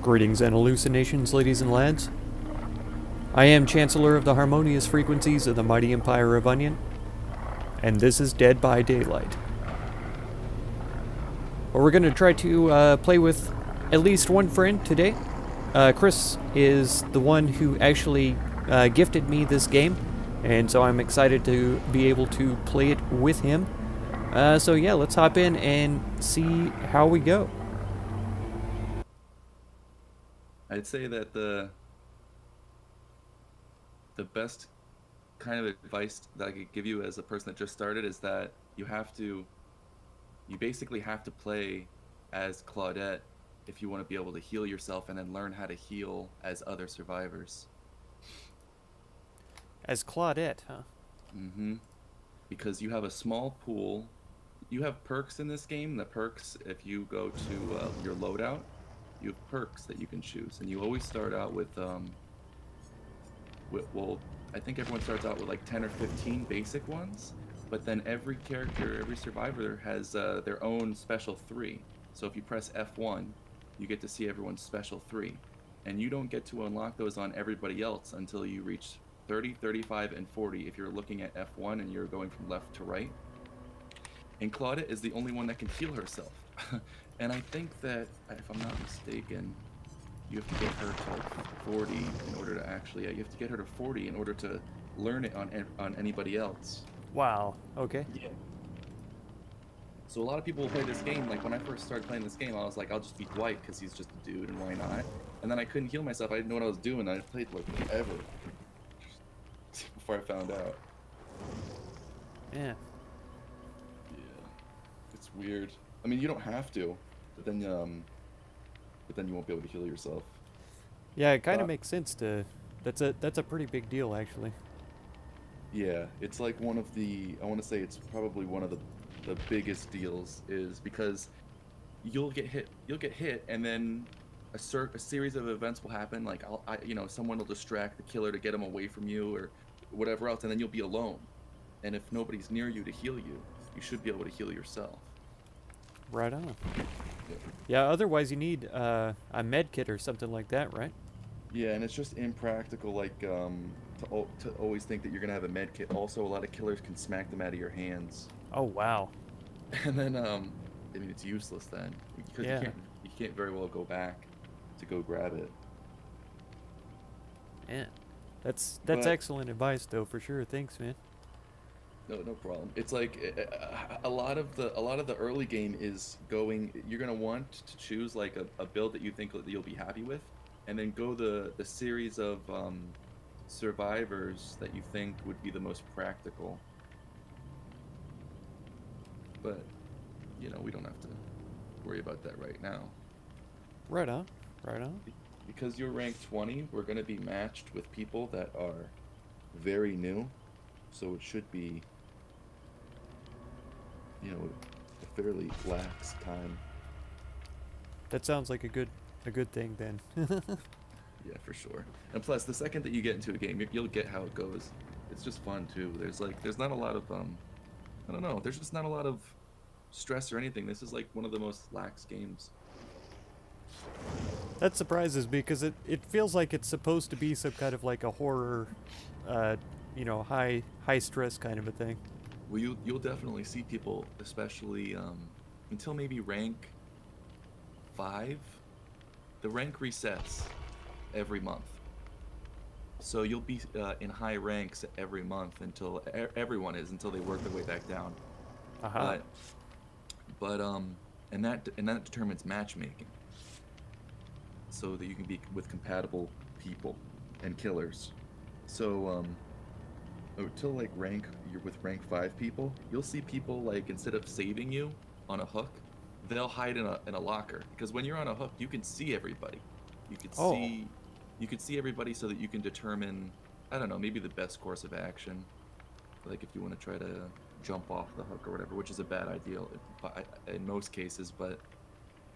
Greetings and hallucinations, ladies and lads. I am Chancellor of the harmonious frequencies of the mighty empire of Onion, and this is Dead by Daylight. Well, we're going to try to play with at least one friend today. Chris is the one who actually gifted me this game, and so I'm excited to be able to play it with him. So yeah, let's hop in and see how we go. I'd say that the best kind of advice that I could give you as a person that just started is that you basically have to play as Claudette if you want to be able to heal yourself and then learn how to heal as other survivors. As Claudette, huh? Mm-hmm. Because you have a small pool. You have perks in this game. The perks, if you go to your loadout, you have perks that you can choose, and you always start out with well, I think everyone starts out with like 10 or 15 basic ones, but then every character, every survivor has their own special 3. So if you press F1, you get to see everyone's special 3, and you don't get to unlock those on everybody else until you reach 30, 35, and 40 if you're looking at F1 and you're going from left to right. And Claudette is the only one that can heal herself. And I think that, if I'm not mistaken, you have to get her to 40 in order to actually, you have to get her to 40 in order to learn it on anybody else. Wow, okay. Yeah. So a lot of people will play this game, like when I first started playing this game, I was like, I'll just be Dwight because he's just a dude and why not? And then I couldn't heal myself, I didn't know what I was doing, I played like forever before I found out. Yeah. Yeah. It's weird. I mean, you don't have to, but then you won't be able to heal yourself. Yeah, it kind of makes sense to. That's a pretty big deal, actually. Yeah, it's like one of the. I want to say it's probably one of the biggest deals is because you'll get hit, and then a series of events will happen. Like someone will distract the killer to get him away from you or whatever else, and then you'll be alone. And if nobody's near you to heal you, you should be able to heal yourself. Right on. Yeah. Yeah, otherwise you need a med kit or something like that, right? Yeah, and it's just impractical, like, to always think that you're gonna have a med kit. Also, a lot of killers can smack them out of your hands. Oh, wow. And then, I mean, it's useless then. Because Yeah. you can't very well go back to go grab it. Yeah. That's But excellent advice, though, for sure. Thanks, man. no problem. It's like a lot of the early game is you're gonna want to choose like a build that you think that you'll be happy with, and then go the series of survivors that you think would be the most practical. But we don't have to worry about that right now. Right on. Right on. Because you're ranked 20, we're gonna be matched with people that are very new, so it should be a fairly lax time. That sounds like a good thing then. Yeah, for sure. And plus, the second that you get into a game, you'll get how it goes. It's just fun too. There's not a lot of I don't know. There's just not a lot of stress or anything. This is like one of the most lax games. That surprises me because it feels like it's supposed to be some kind of like a horror, high stress kind of a thing. Well, you'll definitely see people, especially until maybe rank 5. The rank resets every month, so you'll be in high ranks every month until everyone is until they work their way back down. Uh-huh. But and that determines matchmaking, so that you can be with compatible people and killers. So until like you're with rank 5 people, you'll see people like instead of saving you on a hook, they'll hide in a locker, because when you're on a hook you can see everybody. You could see everybody so that you can determine, I don't know, maybe the best course of action. Like if you want to try to jump off the hook or whatever, which is a bad idea in most cases, but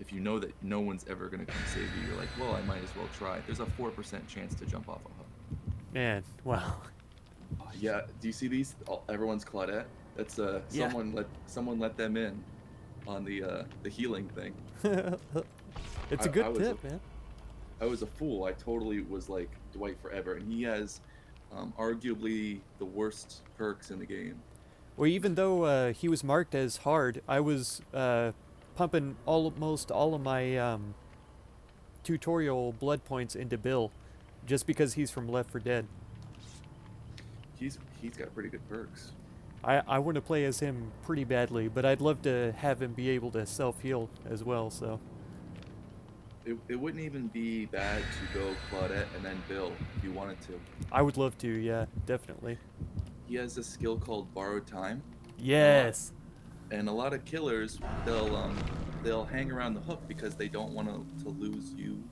if you know that no one's ever going to come save you, you're like, well, I might as well try. There's a 4% chance to jump off a hook. Man, wow. Yeah, do you see these? Everyone's Claudette. That's Yeah. someone let them in on the healing thing. It's a good I was tip, man. I was a fool. I totally was like Dwight forever, and he has arguably the worst perks in the game. Well, even though he was marked as hard, I was pumping almost all of my tutorial blood points into Bill, just because he's from Left 4 Dead. He's got pretty good perks. I want to play as him pretty badly, but I'd love to have him be able to self-heal as well, so... It wouldn't even be bad to go Claudette and then Bill if you wanted to. I would love to, yeah, definitely. He has a skill called Borrowed Time. Yes! And a lot of killers, they'll hang around the hook because they don't want to lose you.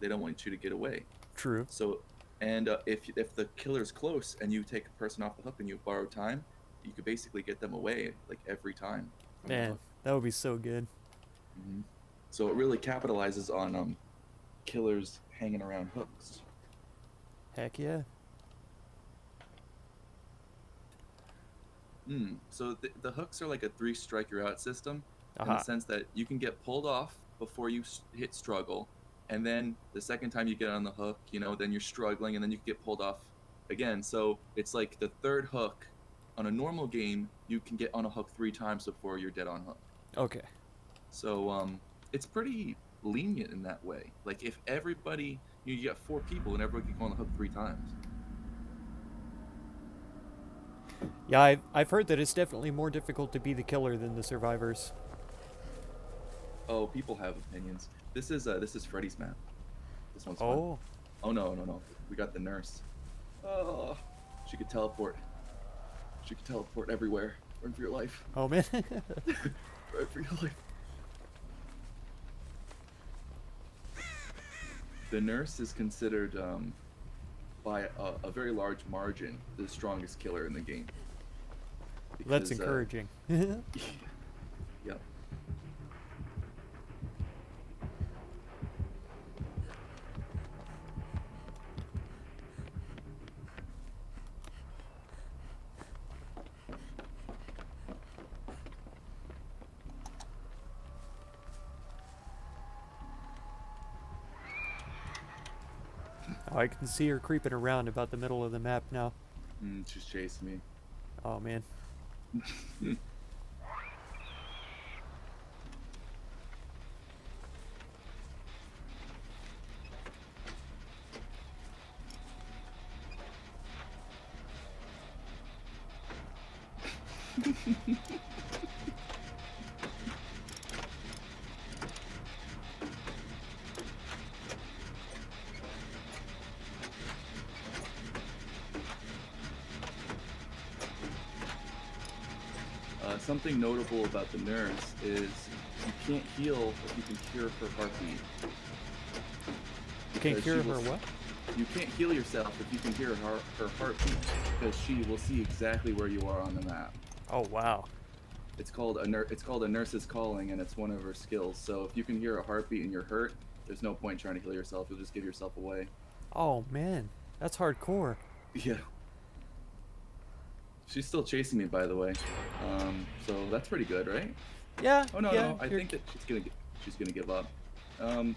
They don't want you to get away. True. So, and if the killer's close and you take a person off the hook and you borrow time, you could basically get them away like every time. Man, that would be so good. Mm-hmm. So it really capitalizes on killers hanging around hooks. Heck yeah. So the hooks are like a 3-strike you're out system in Uh-huh. the sense that you can get pulled off before you hit struggle, and then the second time you get on the hook, then you're struggling, and then you can get pulled off again. So it's like the third hook. On a normal game, you can get on a hook 3 times before you're dead on hook. Okay. So it's pretty lenient in that way. Like if everybody, you got 4 people and everybody can go on the hook 3 times. Yeah, I've heard that it's definitely more difficult to be the killer than the survivors. Oh, people have opinions. This is Freddy's map. This one's fun. Oh. Oh no. We got the nurse. Oh, she could teleport. She could teleport everywhere. Run for your life. Oh, man. Run for your life. The nurse is considered, by a very large margin, the strongest killer in the game. That's Because, encouraging. Yep. Oh, I can see her creeping around about the middle of the map now. She's chasing me. Oh, man. Something notable about the nurse is you can't heal if you can cure her heartbeat. You can't Because cure she her will- what? You can't heal yourself if you can hear her heartbeat, because she will see exactly where you are on the map. Oh, wow. It's called a nurse's calling, and it's one of her skills. So if you can hear a heartbeat and you're hurt, there's no point trying to heal yourself. You'll just give yourself away. Oh, man. That's hardcore. Yeah. She's still chasing me, by the way. So that's pretty good, right? Yeah. Oh no, yeah, no. I think that she's gonna give up.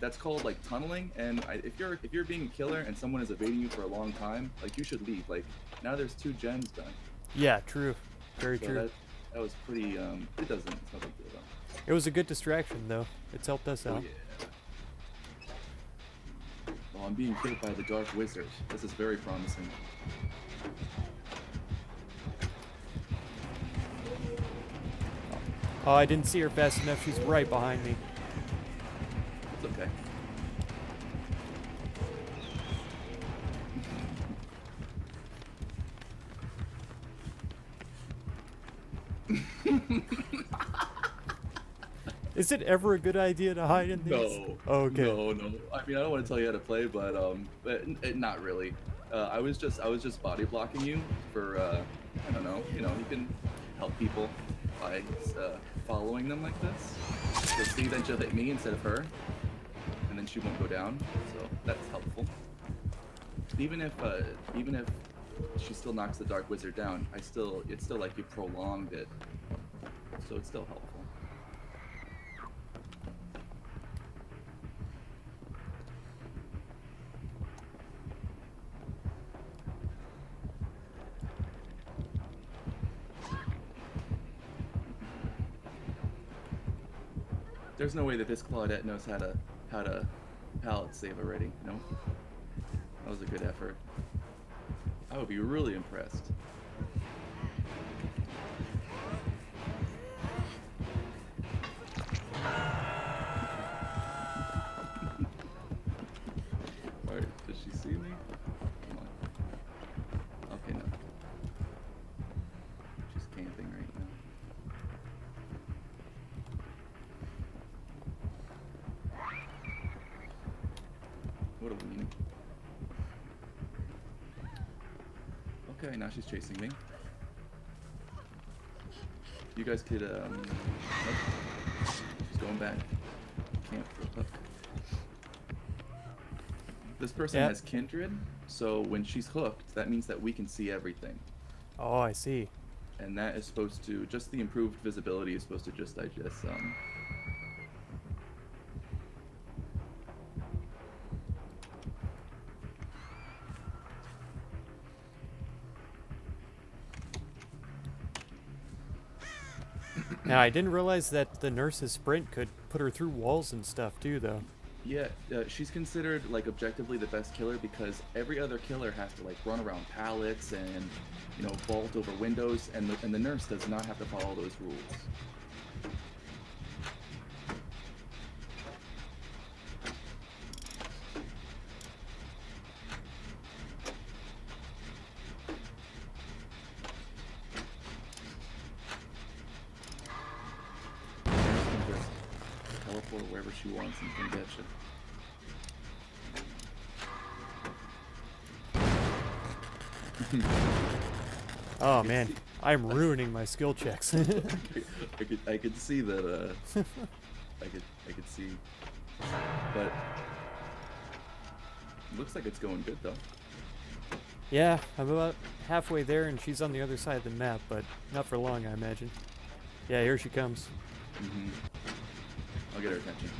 That's called like tunneling, and if you're being a killer and someone is evading you for a long time, like you should leave. Like now there's 2 gens done. Yeah, true. Very So true. that was pretty. It's not a big deal though. It was a good distraction, though. It's helped us Oh out. yeah. Well, I'm being killed by the Dark Wizard. This is very promising. Oh, I didn't see her fast enough. She's right behind me. It's okay. Is it ever a good idea to hide in these? No. Oh, okay. No. I mean, I don't want to tell you how to play, but not really. I was just body blocking you for I don't know. You can help people by following them like this. You'll see then she'll hit me instead of her, and then she won't go down. So that's helpful. Even if she still knocks the Dark Wizard down, it's still like you prolonged it, so it's still helpful. There's no way that this Claudette knows how to pallet save already. No, that was a good effort. I would be really impressed. Alright, does she see me? Come on. Okay, no. She's camping right now. What a weenie. Okay, now she's chasing me. You guys could, nope. She's going back. Camp for a hook. This person has kindred, so when she's hooked, that means that we can see everything. Oh, I see. And that is supposed to, just the improved visibility is supposed to just digest some. Now, I didn't realize that the nurse's sprint could put her through walls and stuff too, though. Yeah, she's considered like objectively the best killer because every other killer has to like run around pallets and, you know, vault over windows, and the nurse does not have to follow those rules. The nurse can just teleport wherever she wants and can get you. Oh man, I'm ruining my skill checks. I could see that. I could see, but looks like it's going good though. Yeah, I'm about halfway there, and she's on the other side of the map, but not for long, I imagine. Yeah, here she comes. Mm-hmm. I'll get her attention.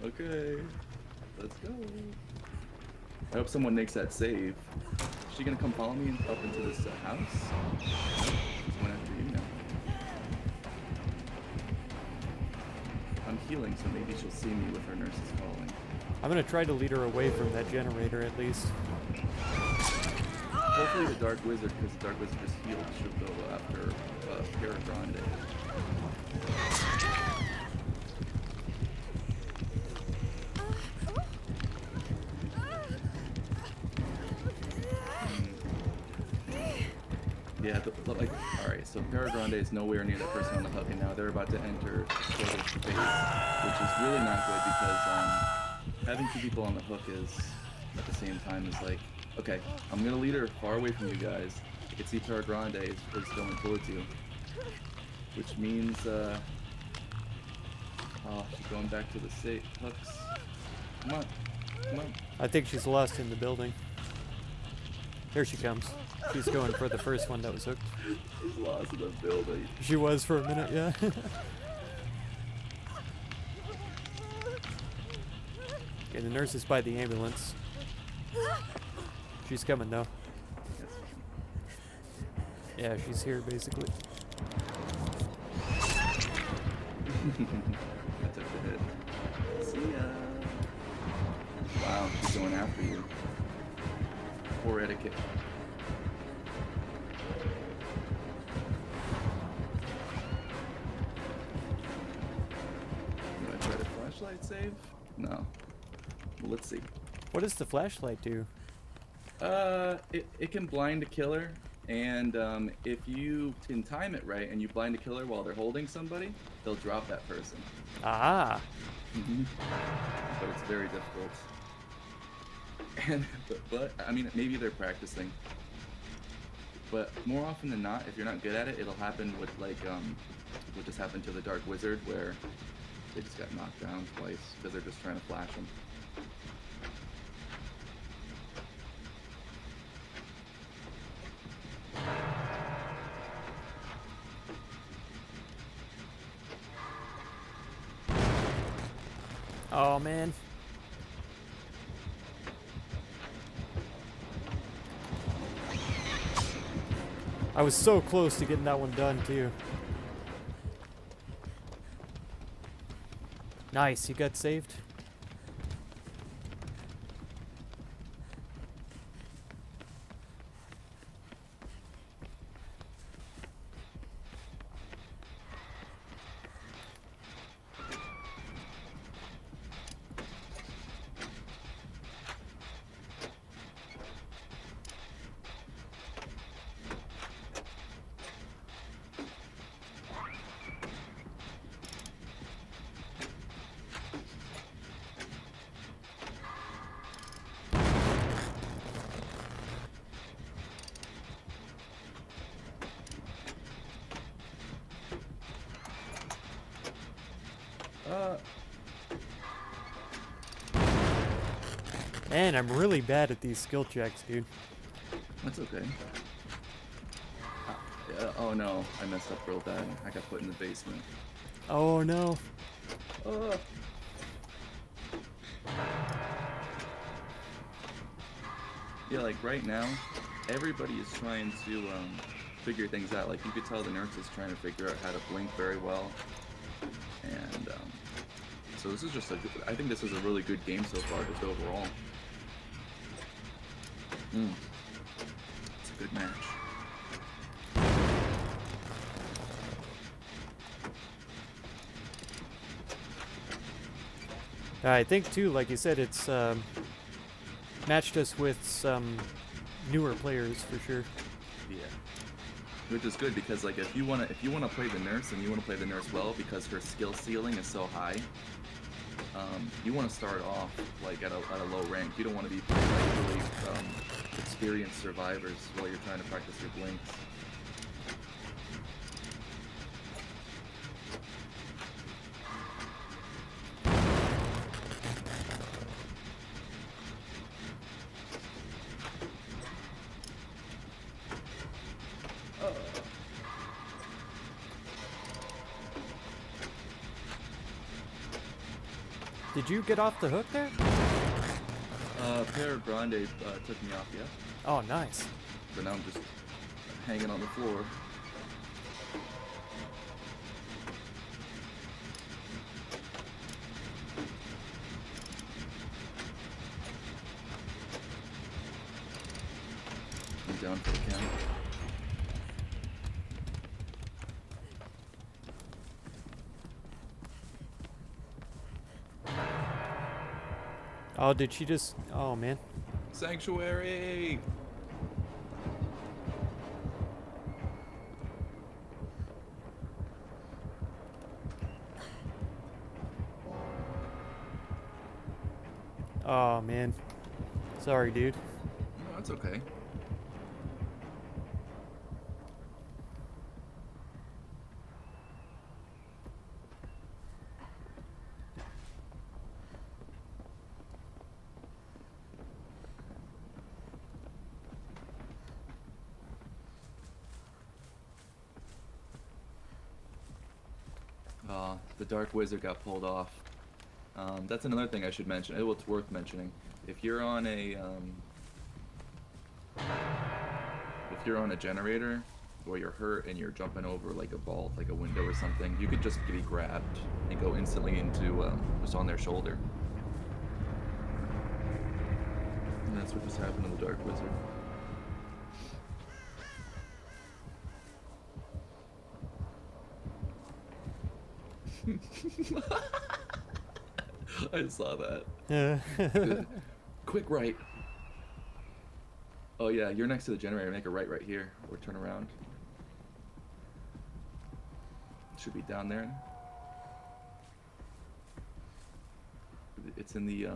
Okay, let's go. I hope someone makes that save. Is she gonna come follow me up into this house? She's going after you now. I'm healing, so maybe she'll see me with her nurses calling. I'm gonna try to lead her away from that generator at least. Hopefully the Dark Wizard, because the Dark Wizard is healed, should go after Paragrande. Yeah, like, alright, so Paragrande is nowhere near that person on the hook, and now they're about to enter sort of space, which is really not good because having two people on the hook is, at the same time, is like, okay, I'm gonna lead her far away from you guys. You can see Paragrande is going towards you, which means, oh, she's going back to the hooks. Come on, come on. I think she's lost in the building. Here she comes. She's going for the first one that was hooked. She's lost in the building. She was for a minute, yeah. Okay, the nurse is by the ambulance. She's coming though. Yeah, she's here basically. I took the hit. See ya. Wow, she's going after you. Poor etiquette. Do I try to flashlight save? No. Well, let's see. What does the flashlight do? It can blind a killer, and if you can time it right and you blind a killer while they're holding somebody, they'll drop that person. Ah. But it's very difficult. And but I mean, maybe they're practicing. But more often than not, if you're not good at it, it'll happen with like what just happened to the Dark Wizard, where they just got knocked down twice because they're just trying to flash him. Oh man. I was so close to getting that one done, too. Nice, you got saved. Man, I'm really bad at these skill checks, dude. That's okay. Yeah, oh no, I messed up real bad. I got put in the basement. Oh no. Yeah, like right now, everybody is trying to figure things out. Like you could tell the nurse is trying to figure out how to blink very well. And so this is just I think this is a really good game so far, just overall. It's a good match. I think too, like you said, it's matched us with some newer players for sure. Yeah, which is good because like if you wanna play the nurse and you wanna play the nurse well because her skill ceiling is so high, you want to start off like at a low rank. You don't want to be playing like really experienced survivors while you're trying to practice your blinks. Did you get off the hook there? Para Grande took me off, yeah. Oh, nice. So now I'm just hanging on the floor. I'm down for the count. Oh, did she just... Oh, man. Sanctuary! Oh, man. Sorry, dude. No, it's okay. The Dark Wizard got pulled off. That's another thing I should mention. It's worth mentioning. If you're on a generator, or you're hurt and you're jumping over like a vault, like a window or something, you could just be grabbed and go instantly into just on their shoulder. And that's what just happened to the Dark Wizard. I saw that. Good. Quick right. Oh yeah, you're next to the generator. Make a right here, or turn around. Should be down there. It's in the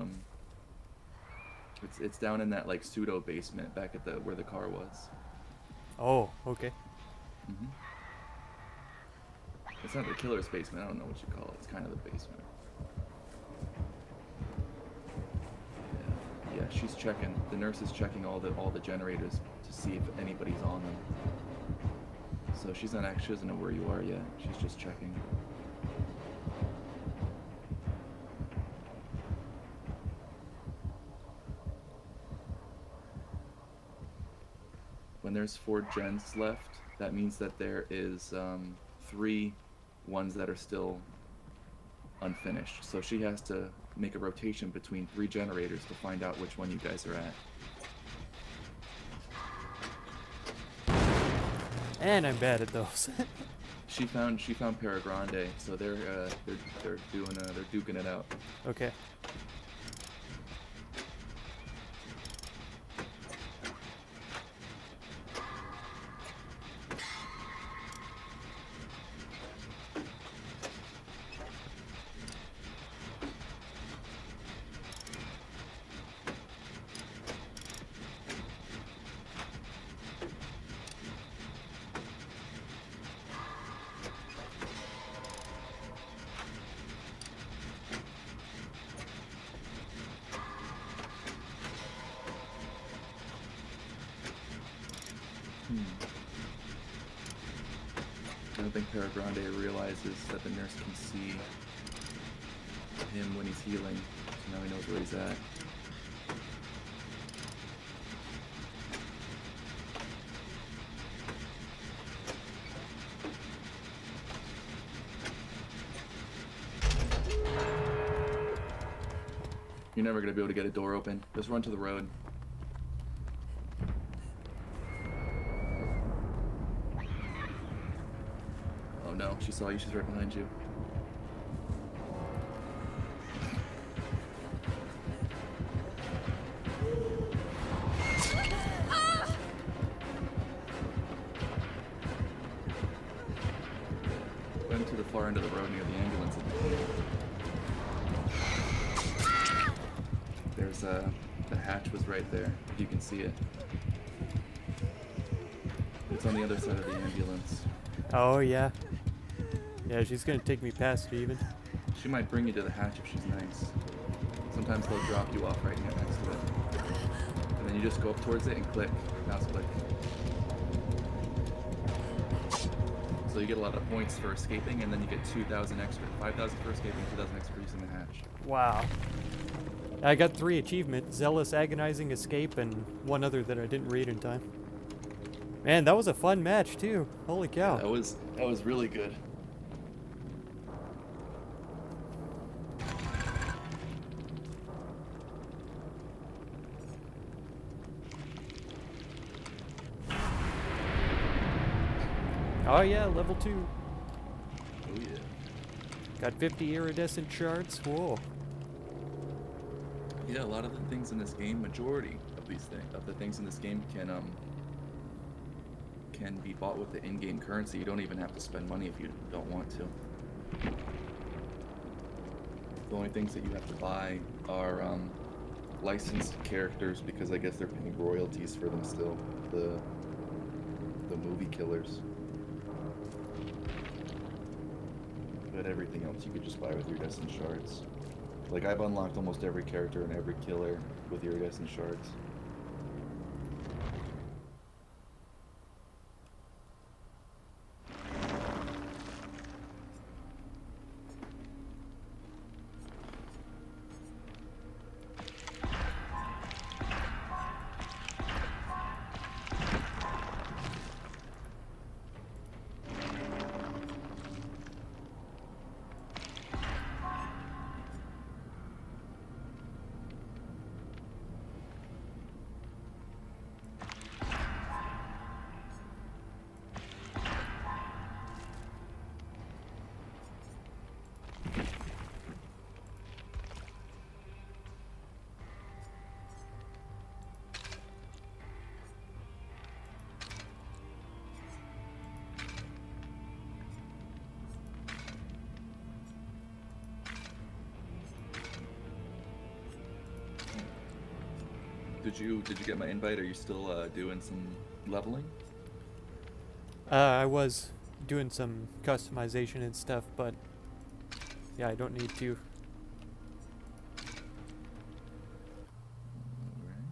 It's down in that like pseudo basement back at the where the car was. Oh, okay. Mm-hmm. It's not the killer's basement. I don't know what you call it. It's kind of the basement. Yeah, she's checking. The nurse is checking all the generators to see if anybody's on them. So she doesn't know where you are yet. She's just checking. When there's 4 gens left, that means that there is 3 ones that are still unfinished. So she has to make a rotation between 3 generators to find out which one you guys are at. And I'm bad at those. She found Paragrande, so they're duking it out. Okay. I don't think Paragrande realizes that the nurse can see him when he's healing, so now he knows where he's at. You're never going to be able to get a door open. Just run to the road. Oh no, she saw you. She's right behind you. Went to the far end of the road near the ambulance. There's the hatch was right there, if you can see it. It's on the other side of the ambulance. Oh, yeah. Yeah, she's gonna take me past it even. She might bring you to the hatch if she's nice. Sometimes they'll drop you off right next to it. And then you just go up towards it and click. Mouse click. So you get a lot of points for escaping, and then you get 2,000 extra. 5,000 for escaping, 2,000 extra for using the hatch. Wow. I got 3 achievements: Zealous, Agonizing, Escape, and one other that I didn't read in time. Man, that was a fun match too. Holy cow. That was really good. Oh yeah, level 2. Oh yeah. Got 50 iridescent shards. Whoa. Yeah, a lot of the things in this game, majority of the things in this game can be bought with the in-game currency. You don't even have to spend money if you don't want to. The only things that you have to buy are licensed characters, because I guess they're paying royalties for them still. The movie killers. But everything else you could just buy with iridescent shards. Like, I've unlocked almost every character and every killer with iridescent shards. Did you get my invite? Are you still doing some leveling? I was doing some customization and stuff, but yeah, I don't need to. Alright.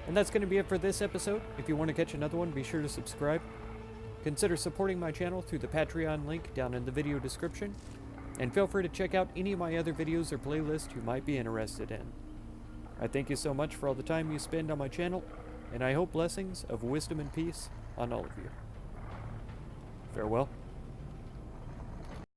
And that's going to be it for this episode. If you want to catch another one, be sure to subscribe. Consider supporting my channel through the Patreon link down in the video description. And feel free to check out any of my other videos or playlists you might be interested in. I thank you so much for all the time you spend on my channel, and I hope blessings of wisdom and peace on all of you. Farewell.